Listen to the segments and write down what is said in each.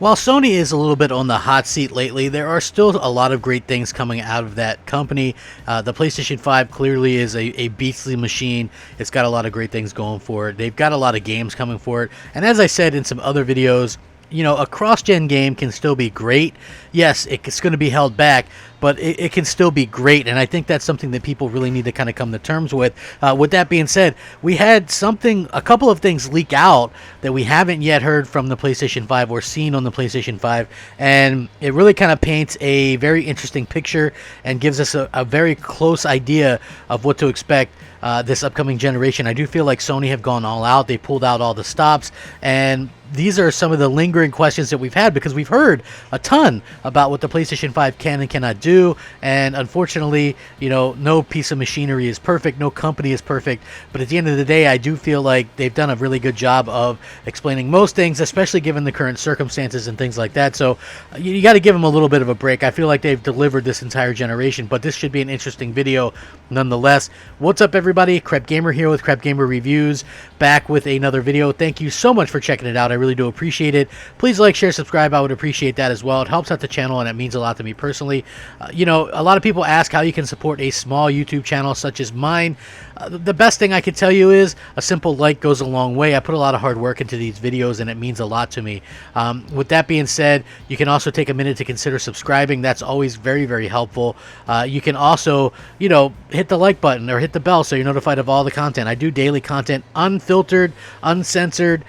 While Sony is a little bit on the hot seat lately, there are still a lot of great things coming out of that company. The PlayStation 5 clearly is a beastly machine. It's got a lot of great things going for it. They've got a lot of games coming for it. And as I said in some other videos, you know, a cross-gen game can still be great. Yes, it's going to be held back, but it can still be great, and I think that's something that people really need to kind of come to terms with. With that being said, we had a couple of things leak out that we haven't yet heard from the PlayStation 5 or seen on the PlayStation 5, and it really kind of paints a very interesting picture and gives us a very close idea of what to expect this upcoming generation. I do feel like Sony have gone all out. They pulled out all the stops, and these are some of the lingering questions that we've had because we've heard a ton about what the PlayStation 5 can and cannot do, and unfortunately, you know, no piece of machinery is perfect, no company is perfect, but at the end of the day, I do feel like they've done a really good job of explaining most things, especially given the current circumstances and things like that. So you got to give them a little bit of a break. I feel like they've delivered this entire generation, but this should be an interesting video nonetheless. What's up, everybody? Crapgamer here with Crapgamer Reviews, back with another video. Thank you so much for checking it out. I really do appreciate it. Please like, share, subscribe. I would appreciate that as well. It helps out the channel, and it means a lot to me personally. You know, a lot of people ask how you can support a small YouTube channel such as mine. The best thing I can tell you is a simple like goes a long way. I put a lot of hard work into these videos, and it means a lot to me. With that being said, you can also take a minute to consider subscribing. That's always very, very helpful. You can also, you know, hit the like button or hit the bell so you're notified of all the content. I do daily content, unfiltered, uncensored,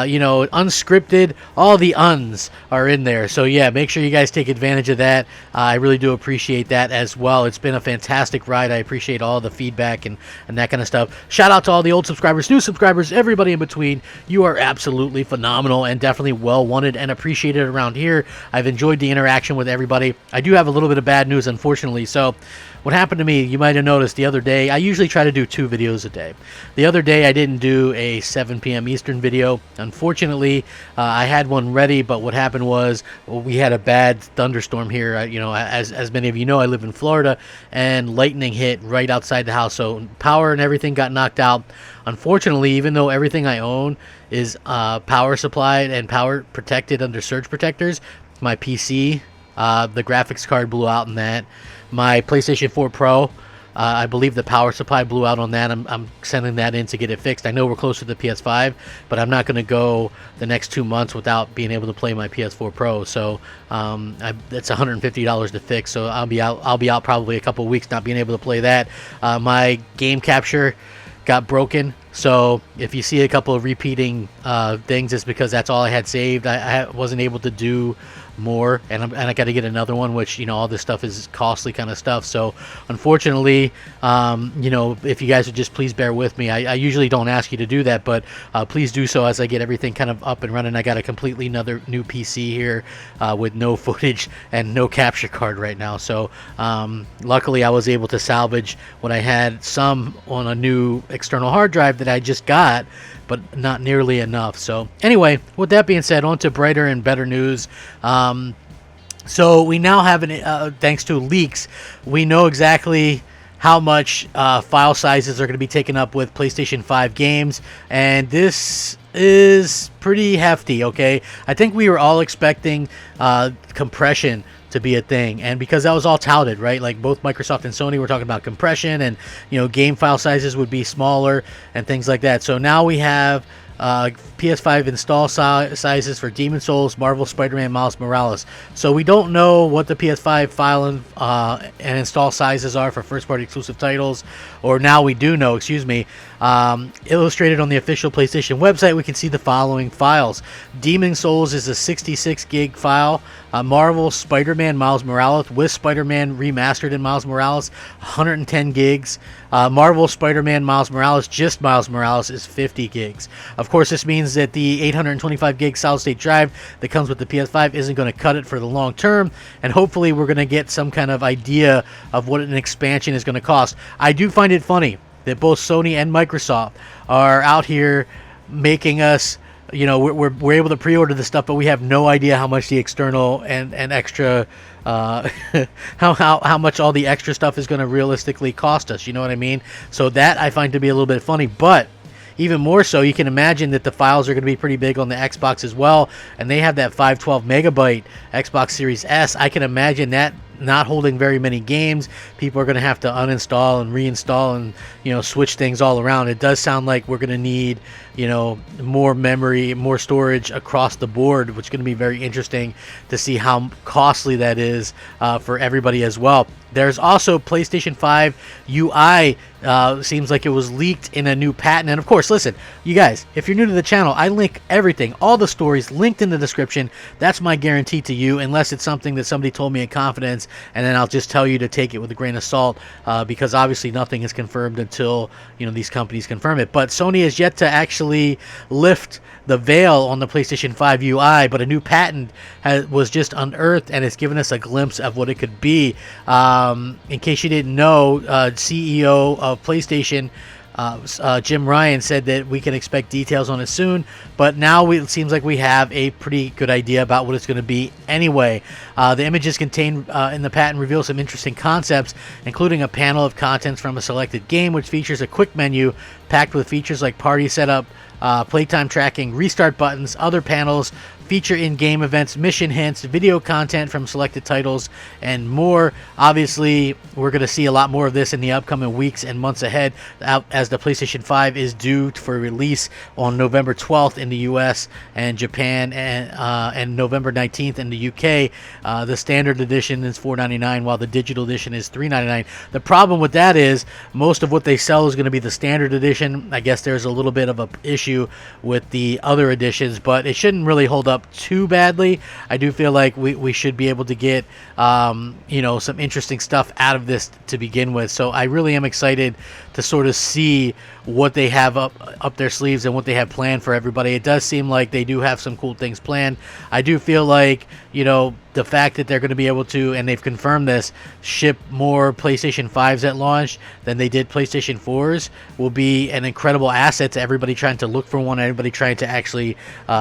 you know, unscripted. All the uns are in there. So yeah, make sure you guys take advantage of that. I really do appreciate that as well. It's been a fantastic ride. I appreciate all the feedback and that kind of stuff. Shout out to all the old subscribers, new subscribers, everybody in between. You are absolutely phenomenal and definitely well wanted and appreciated around here. I've enjoyed the interaction with everybody. I do have a little bit of bad news, unfortunately. So what happened to me, you might have noticed the other day, I usually try to do 2 videos a day. The other day I didn't do a 7 p.m. Eastern video. Unfortunately, I had one ready, but what happened was we had a bad thunderstorm here. You know, as many of you know, I live in Florida, and lightning hit right outside the house, so power and everything got knocked out. Unfortunately, even though everything I own is power supplied and power protected under surge protectors, my PC, the graphics card blew out in that. My PlayStation 4 Pro, I believe the power supply blew out on that. I'm sending that in to get it fixed. I know we're close to the PS5, but I'm not going to go the next 2 months without being able to play my PS4 Pro. So that's $150 to fix. So I'll be out probably a couple of weeks not being able to play that. My game capture got broken. So if you see a couple of repeating things, it's because that's all I had saved. I wasn't able to do more, and I got to get another one, which, you know, all this stuff is costly kind of stuff. So unfortunately, you know, if you guys would just please bear with me. I usually don't ask you to do that, but please do so as I get everything kind of up and running. I got a completely new PC here with no footage and no capture card right now. So luckily I was able to salvage what I had, some on a new external hard drive that I just got, but not nearly enough. So anyway, with that being said, on to brighter and better news. So we now have, thanks to leaks, we know exactly how much file sizes are going to be taken up with PlayStation 5 games, and this is pretty hefty, okay? I think we were all expecting compression to be a thing, and because that was all touted, right? Like both Microsoft and Sony were talking about compression, and, you know, game file sizes would be smaller and things like that. So now we have PS5 install sizes for Demon's Souls, Marvel, Spider-Man, Miles Morales. So we don't know what the PS5 file and install sizes are for first-party exclusive titles, or now we do know, excuse me. Illustrated on the official PlayStation website, we can see the following files. Demon's Souls is a 66 gig file. Marvel, Spider-Man, Miles Morales with Spider-Man remastered in Miles Morales, 110 gigs. Marvel, Spider-Man, Miles Morales, just Miles Morales is 50 gigs. Of course, this means that the 825 gig solid state drive that comes with the PS5 isn't going to cut it for the long term, and hopefully we're going to get some kind of idea of what an expansion is going to cost. I do find it funny that both Sony and Microsoft are out here making us, you know, we're able to pre-order the stuff, but we have no idea how much the external and extra how much all the extra stuff is going to realistically cost us. You know what I mean? So that I find to be a little bit funny, but even more so, you can imagine that the files are going to be pretty big on the Xbox as well, and they have that 512 megabyte Xbox Series S. I can imagine that not holding very many games. People are going to have to uninstall and reinstall and, you know, switch things all around. It does sound like we're going to need, you know, more memory, more storage across the board, which is going to be very interesting to see how costly that is for everybody as well. There's also PlayStation 5 UI. Seems like it was leaked in a new patent. And of course, listen, you guys, if you're new to the channel, I link everything, all the stories linked in the description. That's my guarantee to you, unless it's something that somebody told me in confidence, and then I'll just tell you to take it with a grain of salt, because obviously nothing is confirmed until, you know, these companies confirm it. But Sony has yet to actually lift the veil on the PlayStation 5 UI, but a new patent was just unearthed, and it's given us a glimpse of what it could be. In case you didn't know, CEO of PlayStation, Jim Ryan, said that we can expect details on it soon, but now it seems like we have a pretty good idea about what it's going to be anyway. The images contained in the patent reveal some interesting concepts, including a panel of contents from a selected game, which features a quick menu packed with features like party setup, playtime tracking, restart buttons, other panels, feature in-game events, mission hints, video content from selected titles, and more. Obviously, we're going to see a lot more of this in the upcoming weeks and months ahead, as the PlayStation 5 is due for release on November 12th in the US and Japan, and November 19th in the UK. The standard edition is $499, while the digital edition is $399. The problem with that is most of what they sell is going to be the standard edition. I guess there's a little bit of an issue with the other editions, but it shouldn't really hold up too badly. I do feel like we should be able to get you know, some interesting stuff out of this to begin with. So I really am excited to sort of see what they have up their sleeves and what they have planned for everybody. It does seem like they do have some cool things planned. I do feel like, you know, the fact that they're going to be able to, and they've confirmed this, ship more PlayStation 5s at launch than they did PlayStation 4s will be an incredible asset to everybody trying to look for one, everybody trying to actually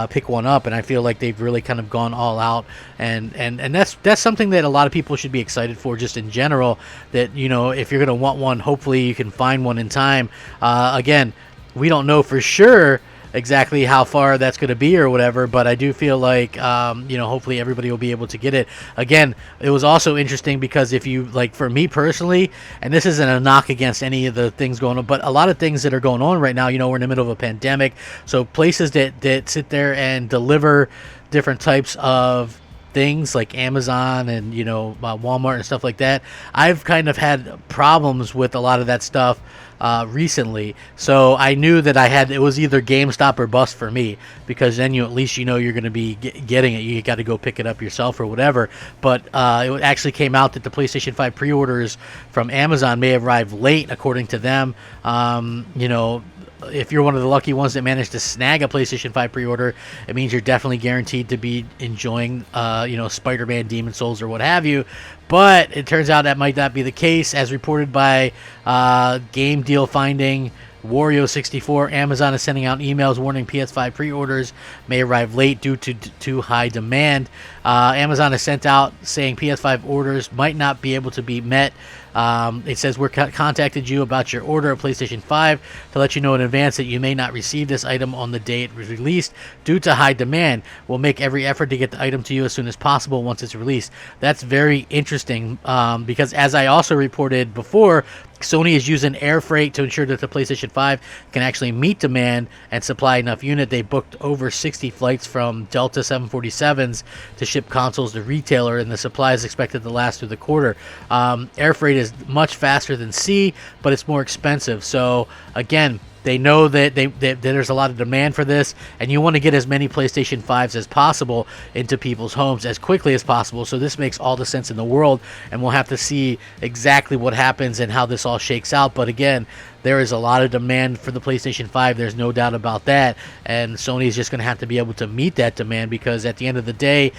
pick one up. And I feel like they've really kind of gone all out, and that's something that a lot of people should be excited for, just in general, that, you know, if you're going to want one, hopefully you can find one in time. Again, we don't know for sure exactly how far that's going to be or whatever, but I do feel like, you know, hopefully everybody will be able to get it. Again, it was also interesting because if you, like, for me personally, and this isn't a knock against any of the things going on, but a lot of things that are going on right now, you know, we're in the middle of a pandemic, so places that sit there and deliver different types of things like Amazon and, you know, Walmart and stuff like that, I've kind of had problems with a lot of that stuff recently. So I knew that it was either GameStop or bust for me, because then at least you know you're going to be getting it. You got to go pick it up yourself or whatever. But it actually came out that the PlayStation 5 pre-orders from Amazon may arrive late, according to them. You know, if you're one of the lucky ones that managed to snag a PlayStation 5 pre-order, it means you're definitely guaranteed to be enjoying, you know, Spider-Man, Demon Souls, or what have you. But it turns out that might not be the case, as reported by Game Deal Finding Wario64. Amazon is sending out emails warning PS5 pre-orders may arrive late due to high demand. Amazon has sent out saying PS5 orders might not be able to be met. It says, we're contacted you about your order of PlayStation 5 to let you know in advance that you may not receive this item on the day it was released due to high demand. We'll make every effort to get the item to you as soon as possible once it's released. That's very interesting, because as I also reported before, Sony is using air freight to ensure that the PlayStation 5 can actually meet demand and supply enough unit. They booked over 60 flights from Delta 747s to ship consoles to retailer, and the supply is expected to last through the quarter. Air freight is much faster than sea, but it's more expensive. So again, they know that there's a lot of demand for this, and you want to get as many PlayStation 5s as possible into people's homes as quickly as possible. So this makes all the sense in the world, and we'll have to see exactly what happens and how this all shakes out. But again, there is a lot of demand for the PlayStation 5. There's no doubt about that, and Sony is just going to have to be able to meet that demand, because at the end of the day,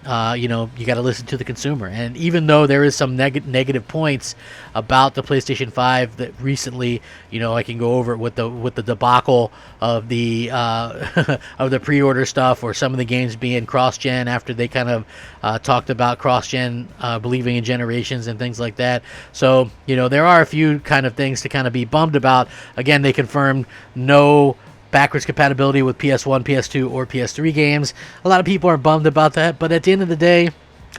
you know, you got to listen to the consumer. And even though there is some negative points about the PlayStation 5 that recently, you know, I can go over it with the debacle of the of the pre-order stuff, or some of the games being cross-gen after they kind of talked about cross-gen, believing in generations and things like that. So, you know, there are a few kind of things to kind of be bummed about. Again, they confirmed no backwards compatibility with PS1, PS2, or PS3 games. A lot of people are bummed about that, but at the end of the day,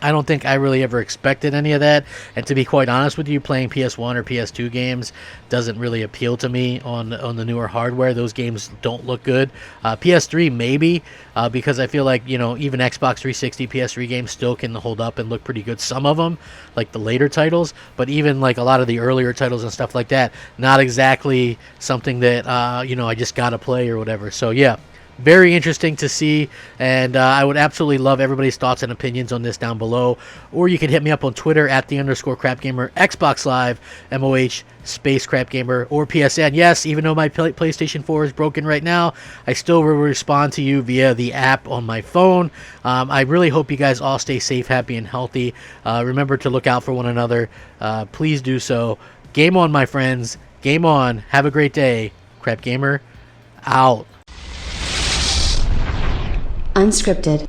I don't think I really ever expected any of that. And to be quite honest with you, playing PS1 or PS2 games doesn't really appeal to me on the newer hardware. Those games don't look good. PS3 maybe, because I feel like, you know, even Xbox 360, PS3 games still can hold up and look pretty good. Some of them, like the later titles, but even like a lot of the earlier titles and stuff like that, not exactly something that, you know, I just gotta play or whatever. So yeah. Very interesting to see, and I would absolutely love everybody's thoughts and opinions on this down below. Or you can hit me up on Twitter at @the_Crapgamer, Xbox Live, MOH space Crapgamer, or PSN. Yes, even though my PlayStation 4 is broken right now, I still will respond to you via the app on my phone. I really hope you guys all stay safe, happy, and healthy. Remember to look out for one another. Please do so. Game on, my friends. Game on. Have a great day. Crapgamer out. Unscripted.